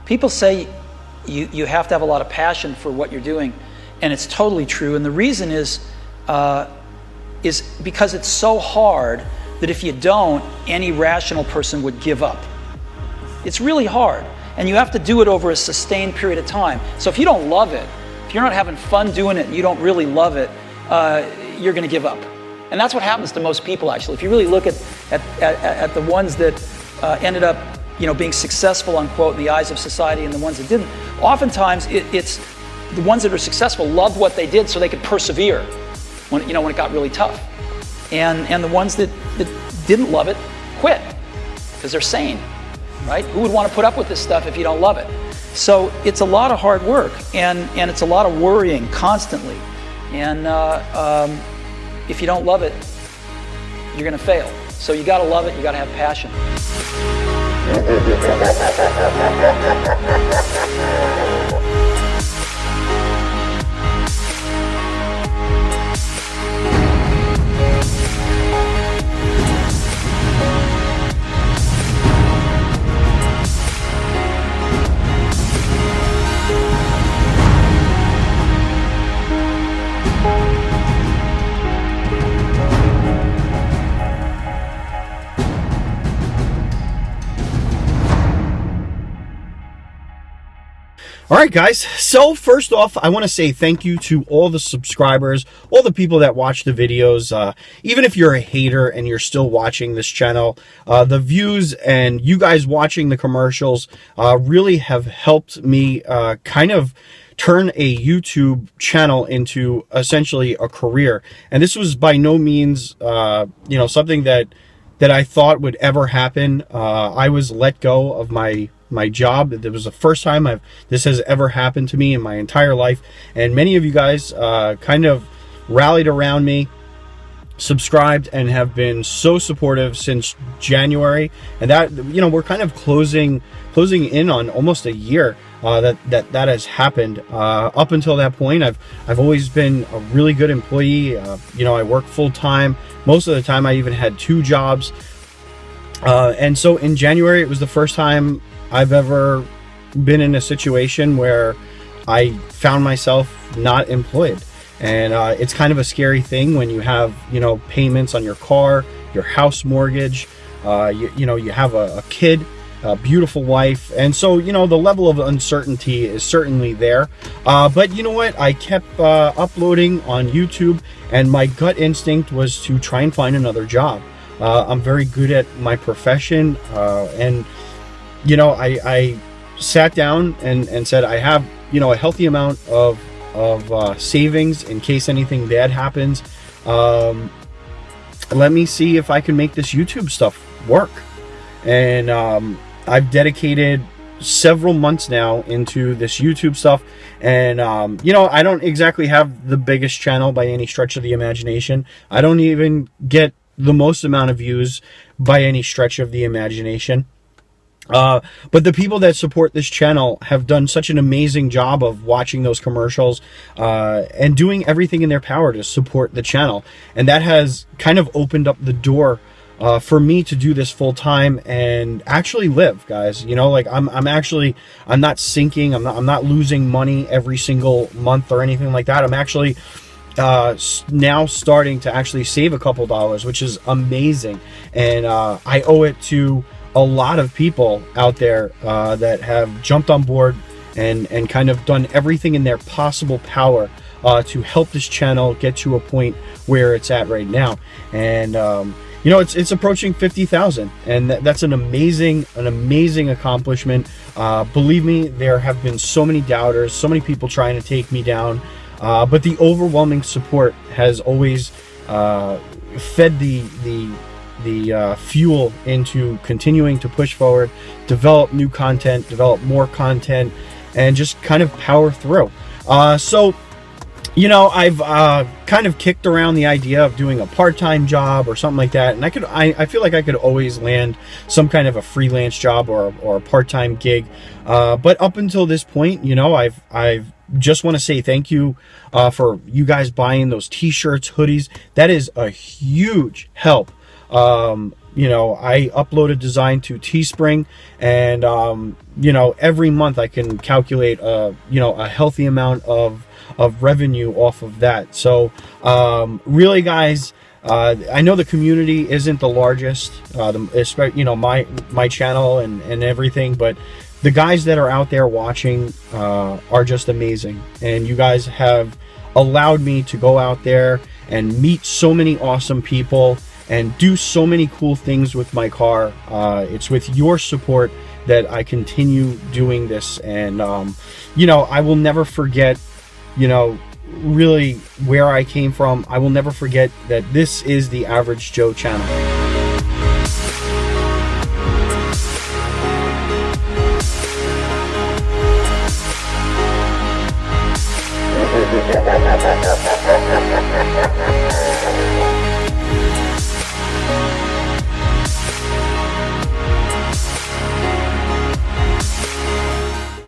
People say you have to have a lot of passion for what you're doing, and it's totally true. And the reason is because it's so hard that if you don't, any rational person would give up. It's really hard, and you have to do it over a sustained period of time. So if you don't love it, if you're not having fun doing it and you don't really love it, you're going to give up. And that's what happens to most people, actually. If you really look at the ones that ended up, being successful, unquote, in the eyes of society, and the ones that didn't, oftentimes it's the ones that are successful loved what they did so they could persevere when it got really tough. And the ones that didn't love it quit because they're sane, right? Who would want to put up with this stuff if you don't love it? So it's a lot of hard work, and it's a lot of worrying constantly. And if you don't love it, you're going to fail. So you got to love it. You got to have passion. All right, guys. So first off, I want to say thank you to all the subscribers, all the people that watch the videos. Even if you're a hater and you're still watching this channel, the views and you guys watching the commercials really have helped me kind of turn a YouTube channel into essentially a career. And this was by no means, something that I thought would ever happen. I was let go of my job. It was the first time this has ever happened to me in my entire life, and many of you guys kind of rallied around me, subscribed, and have been so supportive since January. And that, we're kind of closing in on almost a year that has happened. Up until that point, I've always been a really good employee. I work full time. Most of the time I even had 2 jobs, and so in January it was the first time I've ever been in a situation where I found myself not employed. And it's kind of a scary thing when you have, payments on your car, your house mortgage, you have a kid, a beautiful wife. And so, the level of uncertainty is certainly there. But you know what? I kept uploading on YouTube, and my gut instinct was to try and find another job. I'm very good at my profession, and I sat down and said, I have, a healthy amount of savings in case anything bad happens. Let me see if I can make this YouTube stuff work. And I've dedicated several months now into this YouTube stuff. And, I don't exactly have the biggest channel by any stretch of the imagination. I don't even get the most amount of views by any stretch of the imagination. But the people that support this channel have done such an amazing job of watching those commercials and doing everything in their power to support the channel. And that has kind of opened up the door for me to do this full time and actually live, guys. I'm not sinking. I'm not losing money every single month or anything like that. I'm actually now starting to actually save a couple dollars, which is amazing. And I owe it to a lot of people out there that have jumped on board and kind of done everything in their possible power to help this channel get to a point where it's at right now. And it's approaching 50,000, and that's an amazing accomplishment. Believe me, there have been so many doubters, so many people trying to take me down, but the overwhelming support has always fed the fuel into continuing to push forward, develop new content, develop more content, and just kind of power through. So I've kind of kicked around the idea of doing a part-time job or something like that, and I feel like I could always land some kind of a freelance job or a part-time gig. But up until this point, I've just want to say thank you for you guys buying those t-shirts, hoodies. That is a huge help I upload a design to Teespring, and every month I can calculate a healthy amount of revenue off of that. So really, guys, I know the community isn't the largest, my channel and everything, but the guys that are out there watching are just amazing, and you guys have allowed me to go out there and meet so many awesome people and do so many cool things with my car. It's with your support that I continue doing this, and I will never forget really where I came from. I will never forget that this is the Average Joe channel.